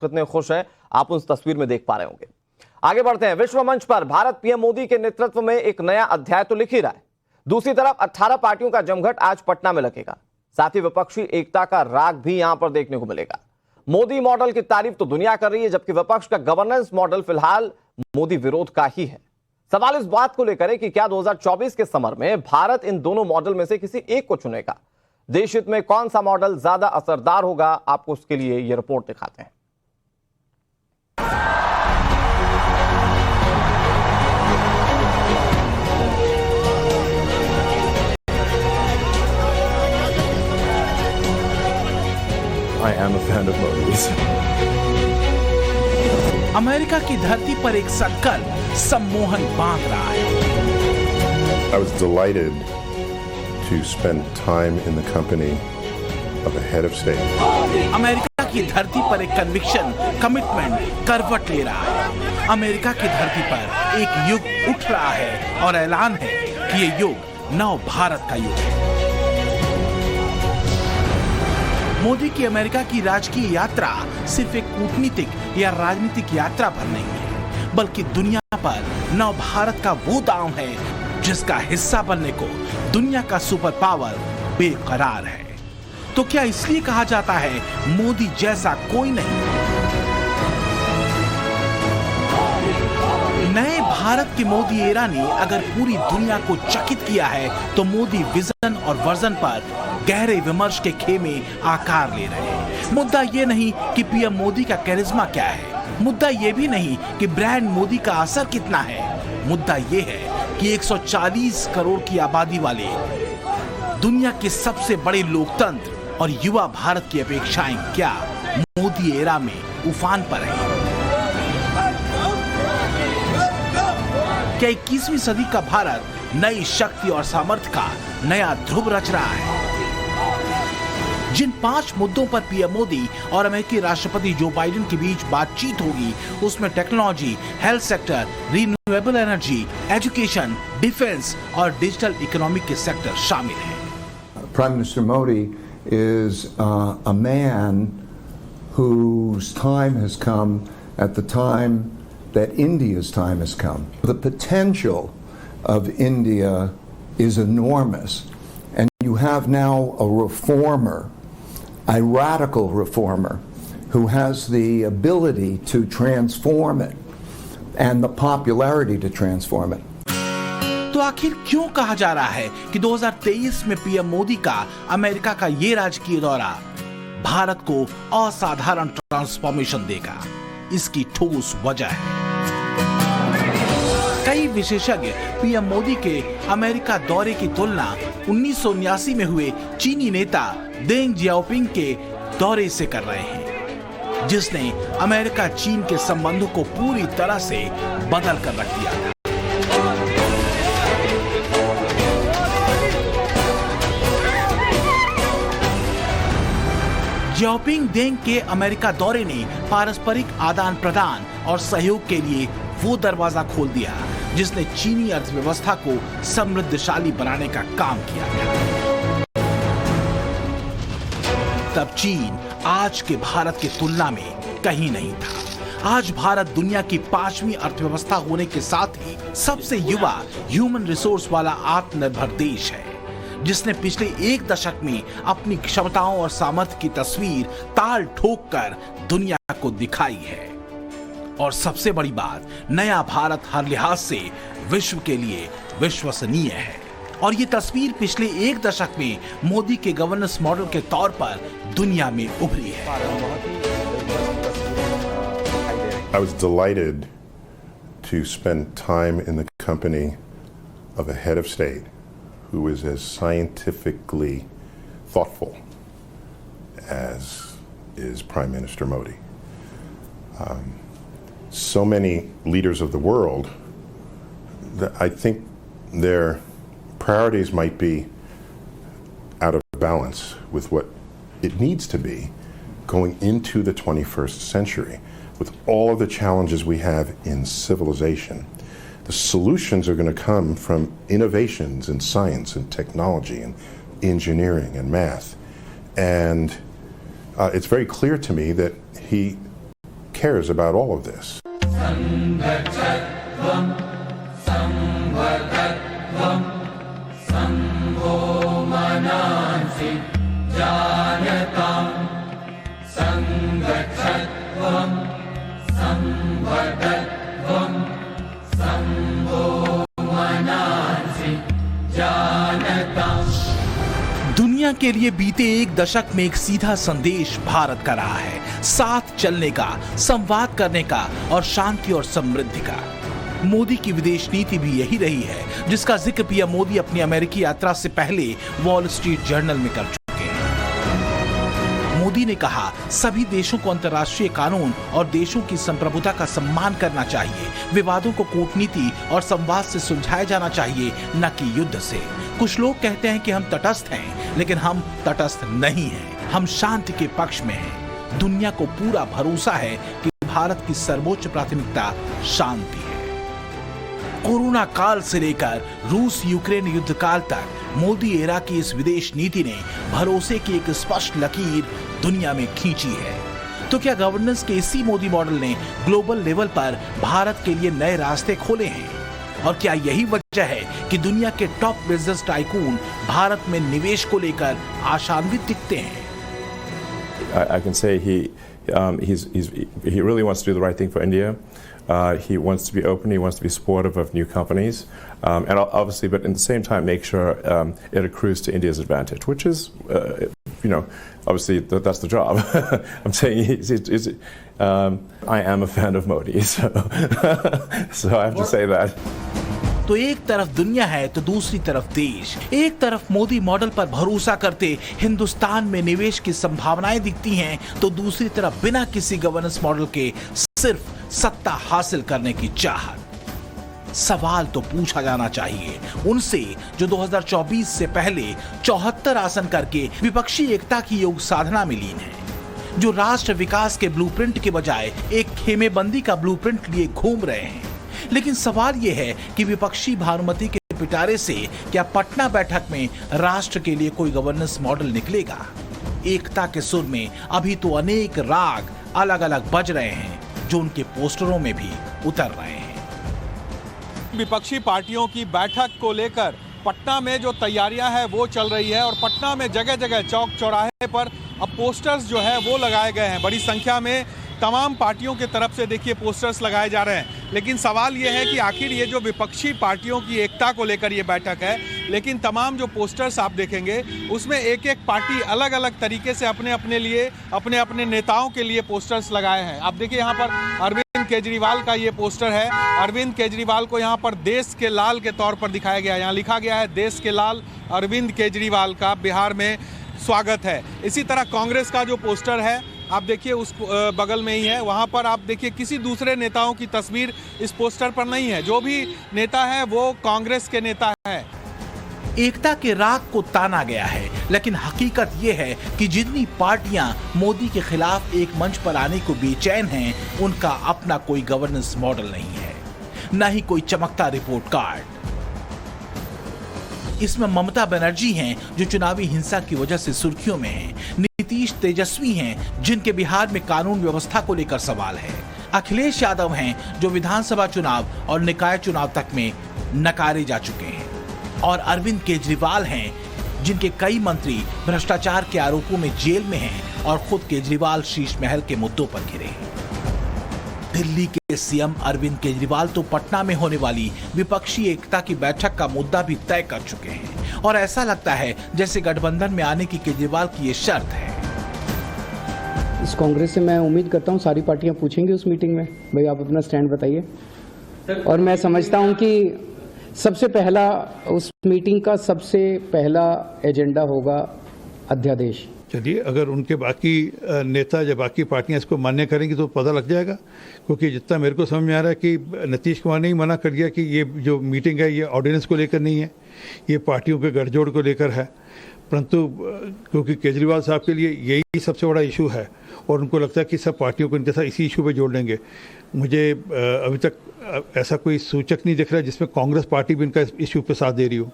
कितने खुश हैं आप उस तस्वीर में देख पा रहे होंगे। आगे बढ़ते हैं। विश्व मंच पर भारत पीएम मोदी के नेतृत्व में एक नया अध्याय तो लिख ही रहा है। दूसरी तरफ 18 पार्टियों का जमघट आज पटना में लगेगा। साथ ही विपक्षी एकता का राग भी यहां पर देखने को मिलेगा। मोदी मॉडल की तारीफ तो दुनिया कर रही है, जबकि विपक्ष का गवर्नेंस मॉडल फिलहाल मोदी विरोध का ही है। सवाल इस बात को लेकर है कि क्या 2024 के समर में भारत इन दोनों मॉडल में से किसी एक को चुनेगा। देश हित में कौन सा मॉडल ज्यादा असरदार होगा, आपको उसके लिए यह रिपोर्ट दिखाते हैं। I am a fan of Modi's. America की धरती पर एक संकल्प सम्मोहन बांध रहा है। I was delighted to spend time in the company of a head of state. America की धरती पर एक कन्विक्शन, कमिटमेंट करवट ले रहा है। अमेरिका की धरती पर एक युग उठ रहा है और ऐलान है कि ये युग नव भारत का युग है। मोदी की अमेरिका की राजकीय यात्रा सिर्फ एक कूटनीतिक या राजनीतिक यात्रा भर नहीं है, बल्कि दुनिया पर नव भारत का वो दांव है जिसका हिस्सा बनने को दुनिया का सुपर पावर बेकरार है। तो क्या इसलिए कहा जाता है मोदी जैसा कोई नहीं? नए भारत के मोदी एरा ने अगर पूरी दुनिया को चकित किया है, तो मोदी विजन और वर्जन पर गहरे विमर्श के खेमे आकार ले रहे हैं। मुद्दा ये नहीं कि पीएम मोदी का कैरिज्मा क्या है, मुद्दा ये भी नहीं कि ब्रांड मोदी का असर कितना है। मुद्दा ये है कि 140 करोड़ की आबादी वाले दुनिया के सबसे बड़े लोकतंत्र और युवा भारत की अपेक्षाएं क्या मोदी एरा में उफान पर है? क्या 21वीं सदी का भारत नई शक्ति और सामर्थ्य का नया ध्रुव रच रहा है? जिन 5 मुद्दों पर पीएम मोदी और अमेरिकी राष्ट्रपति जो बाइडेन के बीच बातचीत होगी, उसमें technology, health sector, renewable energy, education, defence और डिजिटल इकोनॉमी के सेक्टर शामिल हैं। Prime Minister Modi is a man whose time has come at the time that India's time has come. The potential of India is enormous, and you have now a reformer, a radical reformer, who has the ability to transform it and the popularity to transform it. तो आखिर क्यों कहा जा रहा है कि 2023 में PM Modi का अमेरिका का ये राजकीय दौरा भारत को असाधारण ट्रांसफॉर्मेशन देगा? इसकी ठोस वजह है। कई विशेषज्ञ पीएम मोदी के अमेरिका दौरे की तुलना 1979 में हुए चीनी नेता देंग जियाओपिंग के दौरे से कर रहे हैं, जिसने अमेरिका चीन के संबंधों को पूरी तरह से बदल कर रख दिया था। जियाओपिंग देंग के अमेरिका दौरे ने पारस्परिक आदान प्रदान और सहयोग के लिए वो दरवाजा खोल दिया जिसने चीनी अर्थव्यवस्था को समृद्धशाली बनाने का काम किया था। तब चीन आज के भारत की तुलना में कहीं नहीं था। आज भारत दुनिया की 5वीं अर्थव्यवस्था होने के साथ ही सबसे युवा ह्यूमन रिसोर्स वाला आत्मनिर्भर देश है, जिसने पिछले 1 दशक में अपनी क्षमताओं और सामर्थ्य की तस्वीर ताल ठोक कर दुनिया को दिखाई है। और सबसे बड़ी बात, नया भारत हर लिहाज से विश्व के लिए विश्वसनीय है। और ये तस्वीर पिछले 1 दशक में मोदी के गवर्नेंस मॉडल के तौर पर दुनिया में उभरी है। I was delighted to spend time in the company of a head of state who is as scientifically thoughtful as is Prime Minister Modi. So many leaders of the world, that I think their priorities might be out of balance with what it needs to be going into the 21st century with all of the challenges we have in civilization. The solutions are going to come from innovations in science and technology and engineering and math. And it's very clear to me that he cares about all of this. दुनिया के लिए बीते एक दशक में एक सीधा संदेश भारत का रहा है, साथ चलने का, संवाद करने का और शांति और समृद्धि का। मोदी की विदेश नीति भी यही रही है, जिसका जिक्र पीएम मोदी अपनी अमेरिकी यात्रा से पहले वॉल स्ट्रीट जर्नल में कर चुके हैं। मोदी ने कहा, सभी देशों को अंतर्राष्ट्रीय कानून और देशों की संप्रभुता का सम्मान करना चाहिए। विवादों को कूटनीति और संवाद से सुलझाया जाना चाहिए, न कि युद्ध से। कुछ लोग कहते हैं कि हम तटस्थ हैं, लेकिन हम तटस्थ नहीं हैं। हम शांति के पक्ष में हैं। दुनिया को पूरा भरोसा है कि भारत की सर्वोच्च प्राथमिकता शांति है। कोरोना काल से लेकर रूस यूक्रेन युद्ध काल तक मोदी एरा की इस विदेश नीति ने भरोसे की एक स्पष्ट लकीर दुनिया में खींची है। तो क्या गवर्नेंस के इसी मोदी मॉडल ने ग्लोबल लेवल पर भारत के लिए नए रास्ते खोले हैं? और क्या यही वजह है कि दुनिया के टॉप बिजनेस टाइकून भारत में निवेश को लेकर आशान्वित दिखते हैं? I can say he really wants to do the right thing for India. He wants to be open. He wants to be supportive of new companies, and obviously, but at the same time, make sure it accrues to India's advantage, which is, obviously that's the job. I'm saying I am a fan of Modi, so I have to say that. तो एक तरफ दुनिया है तो दूसरी तरफ देश। एक तरफ मोदी मॉडल पर भरोसा करते हिंदुस्तान में निवेश की संभावनाएं दिखती हैं, तो दूसरी तरफ बिना किसी गवर्नेंस मॉडल के सिर्फ सत्ता हासिल करने की चाहत। सवाल तो पूछा जाना चाहिए उनसे जो 2024 से पहले 74 आसन करके विपक्षी एकता की योग साधना में लीन है, जो राष्ट्र विकास के ब्लूप्रिंट के बजाय एक खेमेबंदी का ब्लूप्रिंट लिए घूम रहे हैं। लेकिन सवाल यह है कि विपक्षी भानुमति के पिटारे से क्या पटना बैठक में राष्ट्र के लिए कोई गवर्नेंस मॉडल निकलेगा? एकता के सुर में अभी तो अनेक राग अलग अलग बज रहे हैं, जो उनके पोस्टरों में भी उतर रहे हैं। विपक्षी पार्टियों की बैठक को लेकर पटना में जो तैयारियां हैं वो चल रही है और पटना में जगह जगह चौक चौराहे पर अब पोस्टर्स जो है वो लगाए गए हैं। बड़ी संख्या में तमाम पार्टियों के तरफ से देखिए पोस्टर्स लगाए जा रहे हैं। लेकिन सवाल ये है कि आखिर ये जो विपक्षी पार्टियों की एकता को लेकर ये बैठक है, लेकिन तमाम जो पोस्टर्स आप देखेंगे उसमें एक एक पार्टी अलग अलग तरीके से अपने अपने लिए अपने अपने नेताओं के लिए पोस्टर्स लगाए हैं। आप देखिए यहाँ पर अरविंद केजरीवाल का ये पोस्टर है। अरविंद केजरीवाल को यहाँ पर देश के लाल के तौर पर दिखाया गया है। यहाँ लिखा गया है देश के लाल अरविंद केजरीवाल का बिहार में स्वागत है। इसी तरह कांग्रेस का जो पोस्टर है आप देखिए उस बगल में ही है, वहाँ पर आप देखिए किसी दूसरे नेताओं की तस्वीर इस पोस्टर पर नहीं है। जो भी नेता है वो कांग्रेस के नेता है। एकता के राग को ताना गया है, लेकिन हकीकत यह है कि जितनी पार्टियां मोदी के खिलाफ एक मंच पर आने को बेचैन हैं, उनका अपना कोई गवर्नेंस मॉडल नहीं है, न ही कोई चमकता रिपोर्ट कार्ड। इसमें ममता बनर्जी हैं जो चुनावी हिंसा की वजह से सुर्खियों में हैं, नीतीश तेजस्वी हैं जिनके बिहार में कानून व्यवस्था को लेकर सवाल है, अखिलेश यादव हैं जो विधानसभा चुनाव और निकाय चुनाव तक में नकारे जा चुके हैं, और अरविंद केजरीवाल हैं जिनके कई मंत्री भ्रष्टाचार के आरोपों में जेल में हैं और खुद केजरीवाल शीश महल के मुद्दों पर घिरे हैं। दिल्ली के सीएम अरविंद केजरीवाल तो पटना में होने वाली विपक्षी एकता की बैठक का मुद्दा भी तय कर चुके हैं, और ऐसा लगता है जैसे गठबंधन में आने की केजरीवाल की ये शर्त है। इस कांग्रेस से मैं उम्मीद करता हूं सारी पार्टियां पूछेंगी उस मीटिंग में, भाई आप अपना स्टैंड बताइए, और मैं समझता हूं कि सबसे पहला उस मीटिंग का सबसे पहला एजेंडा होगा अध्यादेश। चलिए, अगर उनके बाकी नेता या बाकी पार्टियां इसको मान्य करेंगी तो पता लग जाएगा, क्योंकि जितना मेरे को समझ में आ रहा है कि नीतीश कुमार ने ही मना कर दिया कि ये जो मीटिंग है ये ऑर्डिनेंस को लेकर नहीं है, ये पार्टियों के गठजोड़ को लेकर है। परंतु क्योंकि केजरीवाल साहब के लिए यही सबसे बड़ा इशू है और उनको लगता है कि सब पार्टियों को इनके साथ इसी इशू पे जोड़ लेंगे, मुझे अभी तक ऐसा कोई सूचक नहीं दिख रहा जिसमें कांग्रेस पार्टी भी इनका इशू पे साथ दे रही हो।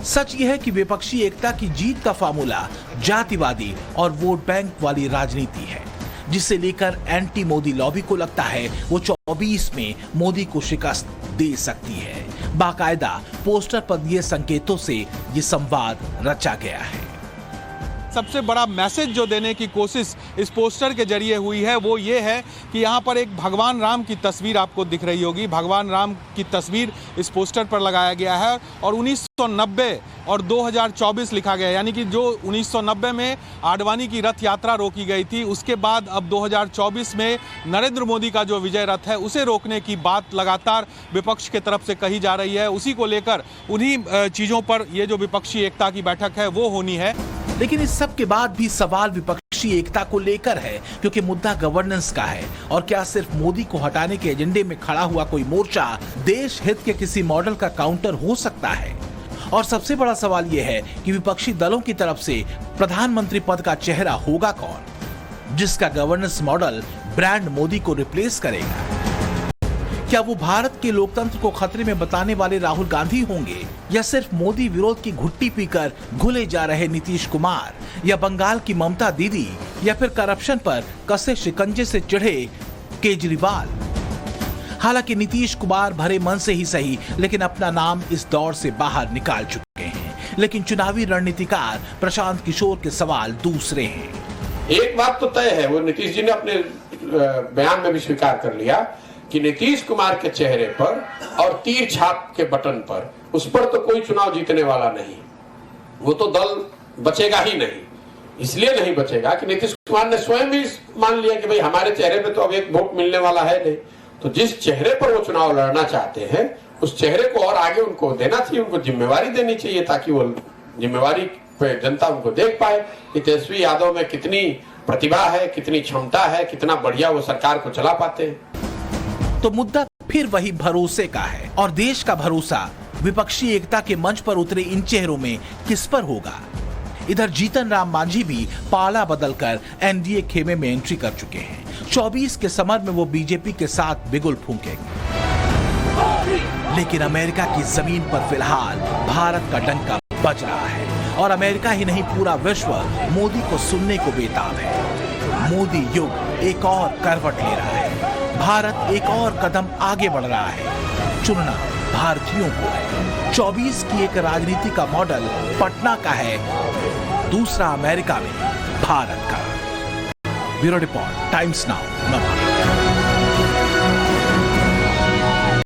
सच यह है कि विपक्षी एकता की जीत का फार्मूला जातिवादी और वोट बैंक वाली राजनीति है, जिसे लेकर एंटी मोदी लॉबी को लगता है वो 24 में मोदी को शिकस्त दे सकती है। बाकायदा पोस्टर पर दिए संकेतों से ये संवाद रचा गया है। सबसे बड़ा मैसेज जो देने की कोशिश इस पोस्टर के जरिए हुई है वो ये है कि यहाँ पर एक भगवान राम की तस्वीर आपको दिख रही होगी। भगवान राम की तस्वीर इस पोस्टर पर लगाया गया है और 1990 और 2024 लिखा गया है, यानी कि जो 1990 में आडवाणी की रथ यात्रा रोकी गई थी, उसके बाद अब 2024 में नरेंद्र मोदी का जो विजय रथ है उसे रोकने की बात लगातार विपक्ष के तरफ से कही जा रही है। उसी को लेकर उन्हीं चीज़ों पर ये जो विपक्षी एकता की बैठक है वो होनी है। लेकिन इस सब के बाद भी सवाल विपक्षी एकता को लेकर है, क्योंकि मुद्दा गवर्नेंस का है। और क्या सिर्फ मोदी को हटाने के एजेंडे में खड़ा हुआ कोई मोर्चा देश हित के किसी मॉडल का काउंटर हो सकता है? और सबसे बड़ा सवाल यह है कि विपक्षी दलों की तरफ से प्रधानमंत्री पद का चेहरा होगा कौन, जिसका गवर्नेंस मॉडल ब्रांड मोदी को रिप्लेस करेगा? क्या वो भारत के लोकतंत्र को खतरे में बताने वाले राहुल गांधी होंगे, या सिर्फ मोदी विरोध की घुट्टी पीकर घुले जा रहे नीतीश कुमार, या बंगाल की ममता दीदी, या फिर करप्शन पर कसे शिकंजे से चिढ़े केजरीवाल? हालांकि नीतीश कुमार भरे मन से ही सही, लेकिन अपना नाम इस दौर से बाहर निकाल चुके हैं। लेकिन चुनावी रणनीतिकार प्रशांत किशोर के सवाल दूसरे हैं। एक बात तो तय है, वो नीतीश जी ने अपने बयान में भी स्वीकार कर लिया कि नीतीश कुमार के चेहरे पर और तीर छाप के बटन पर, उस पर तो कोई चुनाव जीतने वाला नहीं। वो तो दल बचेगा ही नहीं। इसलिए नहीं बचेगा कि नीतीश कुमार ने स्वयं भी मान लिया कि भाई हमारे चेहरे पे तो अब एक वोट मिलने वाला है नहीं। तो जिस चेहरे पर वो चुनाव लड़ना चाहते हैं उस चेहरे को और आगे उनको देना चाहिए, उनको जिम्मेवारी देनी चाहिए, ताकि वो जिम्मेवारी पे जनता उनको देख पाए कि तेजस्वी यादव में कितनी प्रतिभा है, कितनी क्षमता है, कितना बढ़िया वो सरकार को चला पाते हैं। तो मुद्दा फिर वही भरोसे का है, और देश का भरोसा विपक्षी एकता के मंच पर उतरे इन चेहरों में किस पर होगा? इधर जीतन राम मांझी भी पाला बदलकर एनडीए खेमे में एंट्री कर चुके हैं। 24 के समर में वो बीजेपी के साथ बिगुल फूंकेंगे। लेकिन अमेरिका की जमीन पर फिलहाल भारत का डंका बज रहा है, और अमेरिका ही नहीं पूरा विश्व मोदी को सुनने को बेताब है। मोदी युग एक और करवट ले रहा है, भारत एक और कदम आगे बढ़ रहा है। चुनना भारतीयों को है। 24 की एक राजनीति का मॉडल पटना का है, दूसरा अमेरिका में भारत का। ब्यूरो रिपोर्ट, टाइम्स नाउ, नवा।